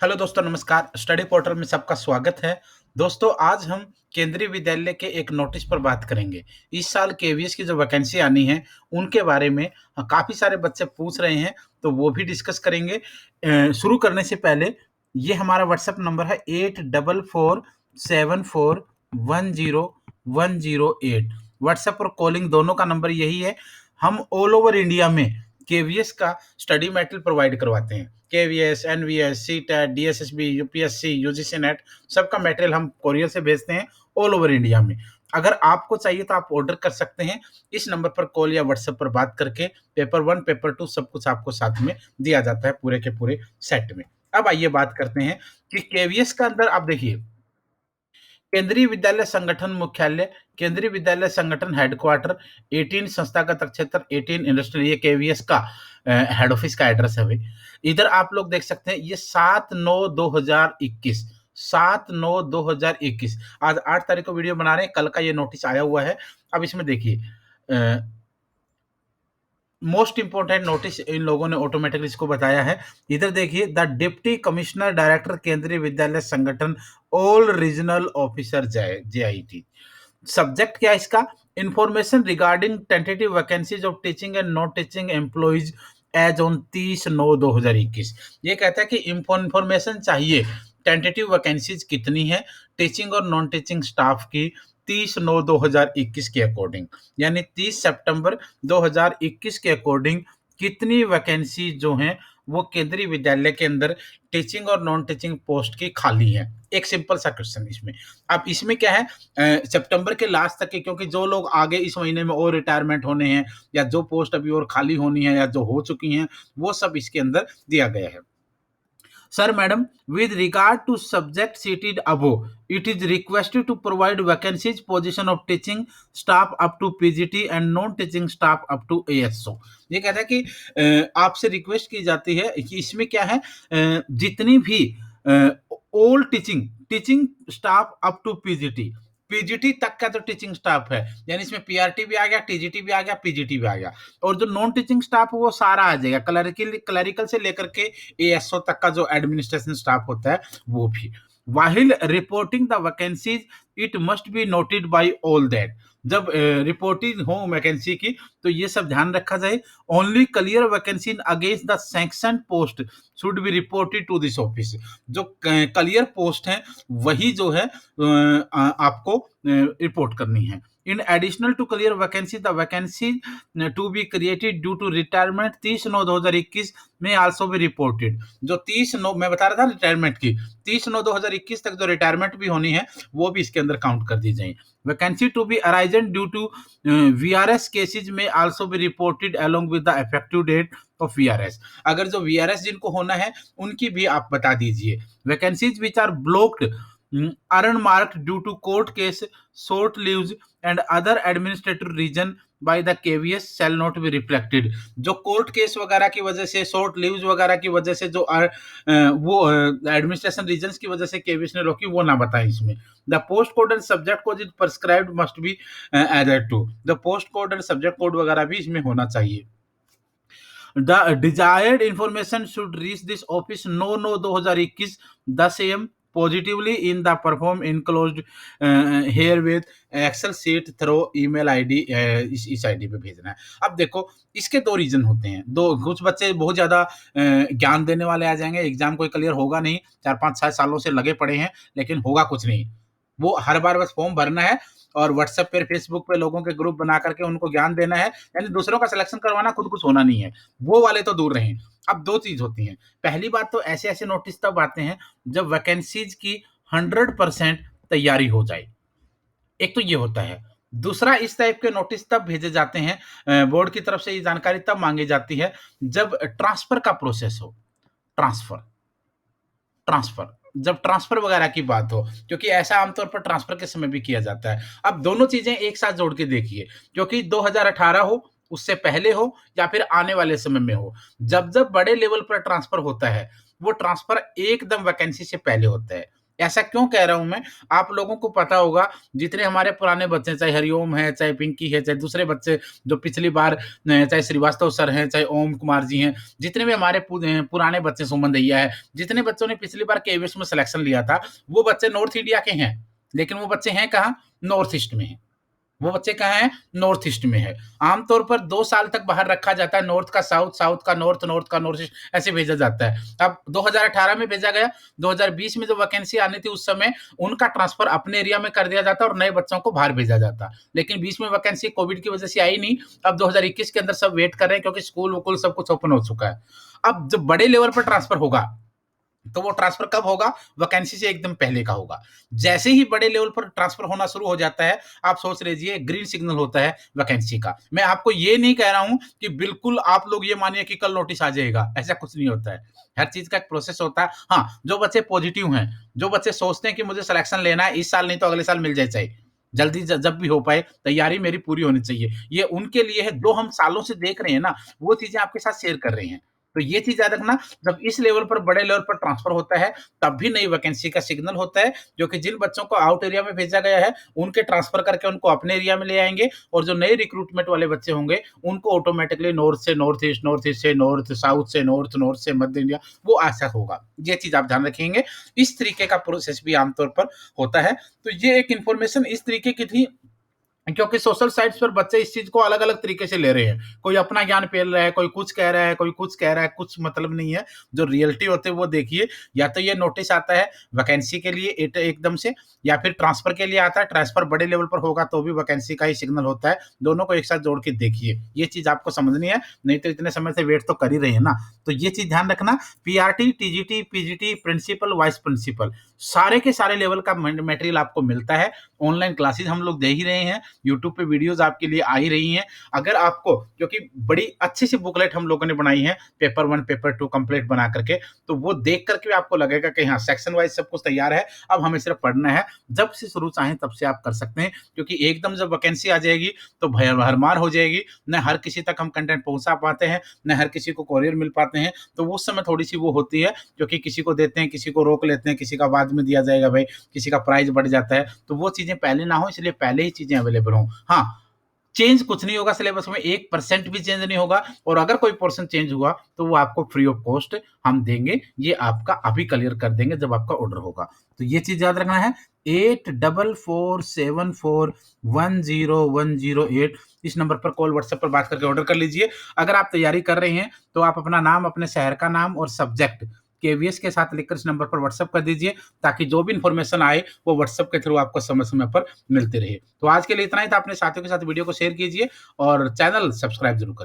Hello दोस्तों नमस्कार, study portal में सबका स्वागत है। दोस्तों आज हम केंद्रीय विद्यालय के एक नोटिस पर बात करेंगे। इस साल केवीएस की जो वैकेंसी आनी है, उनके बारे में काफ़ी सारे बच्चे पूछ रहे हैं, तो वो भी डिस्कस करेंगे। शुरू करने से पहले ये हमारा व्हाट्सएप नंबर है 8447410108। व्हाट्सएप और कॉलिंग दोनों का नंबर यही है। हम ऑल ओवर इंडिया में केवीएस का स्टडी मटेरियल प्रोवाइड करवाते हैं। KVS, NVS, CTET, DSSB, UPSC, UGC NET सबका मटेरियल हम कोरियर से भेजते हैं ऑल ओवर इंडिया में। अगर आपको चाहिए तो आप ऑर्डर कर सकते हैं। इस नंबर पर कॉल या व्हाट्सएप पर बात करके पेपर 1, पेपर 2 सब कुछ आपको साथ में दिया जाता है पूरे के पूरे सेट में। अब आइए बात करते हैं कि केवीएस का अंदर आप देखिए केंद्रीय विद्यालय संगठन मुख्यालय, केंद्रीय विद्यालय संगठन हेडक्वार्टर, 18 संस्थागत क्षेत्र, 18 इंडस्ट्रियल, ये केवीएस का हेड ऑफिस का एड्रेस है भाई। इधर आप लोग देख सकते हैं ये 7/9/2021, 7/9/2021, आज 8 तारीख को वीडियो बना रहे हैं, कल का ये नोटिस आया हुआ है। अब इसमें देखिए मोस्ट इंपोर्टेंट नोटिस इन लोगों ने ऑटोमेटिकली इसको बताया है। इधर देखिए the deputy commissioner director Kendriya Vidyalaya Sangathan all regional officer JIT. Subject क्या है इसका? Information regarding tentative vacancies of teaching and non teaching employees as on 30/9/2021। ये कहता है कि इंफॉर्मेशन चाहिए टेंटेटिव वैकेंसीज कितनी है टीचिंग और नॉन टीचिंग स्टाफ की 30/9/2021 के अकॉर्डिंग, यानी 30 सितंबर 2021 के अकॉर्डिंग कितनी वैकेंसी जो हैं वो केंद्रीय विद्यालय के अंदर टीचिंग और नॉन टीचिंग पोस्ट की खाली है। एक सिंपल सा क्वेश्चन इसमें। अब इसमें क्या है, सितंबर के लास्ट तक के, क्योंकि जो लोग आगे इस महीने में और रिटायरमेंट होने हैं या जो पोस्ट अभी और खाली होनी है या जो हो चुकी हैं, वो सब इसके अंदर दिया गया है। Sir, madam, with regard to subject cited above, it is requested to provide vacancies position of teaching staff up to PGT and non-teaching staff up to ASO। ये कहता है कि आपसे रिक्वेस्ट की जाती है कि इसमें क्या है, जितनी भी old teaching teaching staff up to PGT, PGT तक का तो टीचिंग स्टाफ है, यानी इसमें पीआरटी भी आ गया, टीजीटी भी आ गया, पीजीटी भी आ गया, और जो नॉन टीचिंग स्टाफ वो सारा आ जाएगा, क्लरिकल से लेकर के एएसओ तक का जो एडमिनिस्ट्रेशन स्टाफ होता है वो भी। While reporting the vacancies, it must be noted by all that। जब रिपोर्टिंग हो वैकेंसी की तो ये सब ध्यान रखा जाए। Only clear vacancy against the sanction post should be reported to this office. जो क्लियर पोस्ट है वही जो है आपको रिपोर्ट करनी है। In additional to clear vacancy the vacancy to be created due to retirement 30/9/2021 में आल्सो बी रिपोर्टेड। जो 30/9 मैं बता रहा था रिटायरमेंट की, 30/9/2021 तक जो रिटायरमेंट भी होनी है वो भी इसके अंदर काउंट कर दी जाए। Vacancy to be arisen due to VRS cases में also be reported along with the effective date of VRS. अगर जो वीआरएस जिनको होना है उनकी भी आप बता दीजिए। Vacancies which are blocked unmarked due to court case, short leaves and other administrative reason by the KVS shall not be reflected। जो कोर्ट केस वगैरह की वजह से, शॉर्ट लीव्स वगैरह की वजह से जो वो एडमिनिस्ट्रेशन रीजंस की वजह से केवीएस ने रोकी वो ना बताएं इसमें। The post code and subject code is prescribed must be added to. The post code and subject code वगैरह भी इसमें होना चाहिए। The desired information should reach this office 9/9/2021 10 AM positively in the perform enclosed herewith excel sheet through email ID, इस ID पे भेजना है। अब देखो इसके दो रीजन होते हैं। दो, कुछ बच्चे बहुत ज्यादा ज्ञान देने वाले आ जाएंगे, एग्जाम कोई क्लियर होगा नहीं, 4-5-6 सालों से लगे पड़े हैं लेकिन होगा कुछ नहीं। वो हर बार बस फॉर्म भरना है और व्हाट्सएप पे, फेसबुक पे लोगों के ग्रुप बना करके उनको ज्ञान देना है, यानी दूसरों का सिलेक्शन करवाना, खुद कुछ होना नहीं है। वो वाले तो दूर रहें। अब दो चीज होती हैं। पहली बात तो ऐसे ऐसे नोटिस तब आते हैं जब वैकेंसीज की 100% तैयारी हो जाए, एक तो ये होता है। दूसरा, इस टाइप के नोटिस तब भेजे जाते हैं, बोर्ड की तरफ से ये जानकारी तब मांगी जाती है जब ट्रांसफर का प्रोसेस हो। ट्रांसफर ट्रांसफर जब ट्रांसफर वगैरह की बात हो, क्योंकि ऐसा आमतौर पर ट्रांसफर के समय भी किया जाता है। अब दोनों चीजें एक साथ जोड़ के देखिए, क्योंकि 2018 हो, उससे पहले हो या फिर आने वाले समय में हो, जब जब बड़े लेवल पर ट्रांसफर होता है वो ट्रांसफर एकदम वैकेंसी से पहले होता है। ऐसा क्यों कह रहा हूँ मैं? आप लोगों को पता होगा जितने हमारे पुराने बच्चे हैं, चाहे हरिओम है, चाहे पिंकी है, चाहे दूसरे बच्चे जो पिछली बार चाहे श्रीवास्तव सर हैं, चाहे ओम कुमार जी हैं, जितने भी हमारे पुराने बच्चे सुमन दहिया है, जितने बच्चों ने पिछली बार केवीएस में सिलेक्शन लिया था, वो बच्चे नॉर्थ इंडिया के हैं। लेकिन वो बच्चे हैं कहाँ? नॉर्थ ईस्ट में हैं। वो बच्चे कहाँ हैं? नॉर्थ ईस्ट में है। आमतौर पर 2 साल तक बाहर रखा जाता है, नॉर्थ का साउथ, साउथ का नॉर्थ, नॉर्थ का नॉर्थ ईस्ट, ऐसे भेजा जाता है। अब 2018 में भेजा गया, 2020 में जो वैकेंसी आनी थी उस समय उनका ट्रांसफर अपने एरिया में कर दिया जाता और नए बच्चों को बाहर भेजा जाता। लेकिन बीच में वैकेंसी कोविड की वजह से आई नहीं, अब 2021 के अंदर सब वेट कर रहे हैं क्योंकि स्कूल-वूकूल सब कुछ ओपन हो चुका है। अब जब बड़े लेवल पर ट्रांसफर होगा, तो वो ट्रांसफर कब होगा? वैकेंसी से एकदम पहले का होगा। जैसे ही बड़े लेवल पर ट्रांसफर होना शुरू हो जाता है, आप सोच लीजिए ग्रीन सिग्नल होता है वैकेंसी का। मैं आपको ये नहीं कह रहा हूँ कि बिल्कुल आप लोग ये मानिए कि कल नोटिस आ जाएगा, ऐसा कुछ नहीं होता है। हर चीज़ का एक प्रोसेस होता है। हाँ, जो बच्चे पॉजिटिव हैं, जो बच्चे सोचते हैं कि मुझे सिलेक्शन लेना है इस साल नहीं तो अगले साल मिल जाए चाहे, जल्दी जब भी हो पाए, तैयारी मेरी पूरी होनी चाहिए। ये उनके लिए है, जो हम सालों से देख रहे हैं ना, वो चीज़ें आपके साथ शेयर कर रहे हैं। तो ये चीज़ याद रखना, जब इस लेवल पर बड़े लेवल पर ट्रांसफर होता है, तब भी नई वैकेंसी का सिग्नल होता है, जो कि जिन बच्चों को आउट एरिया में भेजा गया है, उनके ट्रांसफर करके उनको अपने एरिया में ले आएँगे और जो नए रिक्रूटमेंट वाले बच्चे होंगे, उनको ऑटोमैटिकली नॉर्थ से नॉर्थ ईस्ट से नॉर्थ, साउथ से नॉर्थ, नॉर्थ से मध्य इंडिया, वो ऐसा होगा। ये चीज़ आप ध्यान रखेंगे। इस तरीके का प्रोसेस भी आमतौर पर होता है। तो ये एक इन्फॉर्मेशन इस तरीके की थी क्योंकि सोशल साइट्स पर बच्चे इस चीज़ को अलग-अलग तरीके से ले रहे हैं। कोई अपना ज्ञान पेल रहा है, कोई कुछ कह रहा है, कोई कुछ कह रहा है, कुछ मतलब नहीं है। जो रियलिटी होती है वो देखिए, या तो ये नोटिस आता है वैकेंसी के लिए एकदम से या फिर ट्रांसफर के लिए आता है। ट्रांसफर बड़े लेवल पर होगा तो भी वैकेंसी का ही सिग्नल होता है। दोनों को एक साथ जोड़ के देखिए। ये चीज़ आपको समझनी है, नहीं तो इतने समय से वेट तो कर ही रहे हैं ना। तो ये चीज़ ध्यान रखना, PRT, TGT, PGT, principal, vice principal सारे के सारे लेवल का मटेरियल आपको मिलता है। ऑनलाइन क्लासेस हम लोग दे ही रहे हैं। यूट्यूब पे वीडियोस आपके लिए आ ही रही हैं। अगर आपको क्योंकि बड़ी अच्छी सी बुकलेट हम लोगों ने बनाई है पेपर 1 पेपर 2 कंप्लीट बना करके, तो वो देख करके आपको लगेगा कि हाँ, सेक्शन वाइज सब कुछ तैयार है, अब हमें सिर्फ पढ़ना है। जब से शुरू चाहें तब से आप कर सकते हैं, क्योंकि एकदम जब वैकेंसी आ जाएगी तो भरमार हो जाएगी। न हर किसी तक हम कंटेंट पहुँचा पाते हैं, न हर किसी को कोरियर मिल पाते हैं, तो उस समय थोड़ी-सी वो होती है, क्योंकि किसी को देते हैं, किसी को रोक लेते हैं, किसी का बाद में दिया जाएगा भाई, किसी का प्राइस बढ़ जाता है, तो वो चीज़ें पहले ना हो, इसलिए पहले ही चीज़ें अवेलेबल हों। हाँ, चेंज कुछ नहीं होगा सिलेबस में, 1% भी चेंज नहीं होगा और अगर कोई पोर्शन चेंज हुआ, तो वो आपको फ्री ऑफ कॉस्ट हम देंगे। ये आपका अभी क्लियर कर देंगे जब आपका ऑर्डर होगा। तो ये चीज़ याद रखना है, 8447410108 इस नंबर पर कॉल, व्हाट्सएप पर बात करके ऑर्डर कर लीजिए। अगर आप तैयारी कर रहे हैं, तो आप अपना नाम, अपने शहर का नाम और सब्जेक्ट केवीएस के साथ लिखकर इस नंबर पर व्हाट्सएप कर दीजिए, ताकि जो भी इन्फॉर्मेशन आए, वो व्हाट्सएप के थ्रू आपको समय-समय पर मिलती रहे। तो आज के लिए इतना ही था। अपने साथियों के साथ वीडियो को शेयर कीजिए और चैनल सब्सक्राइब ज़रूर करें।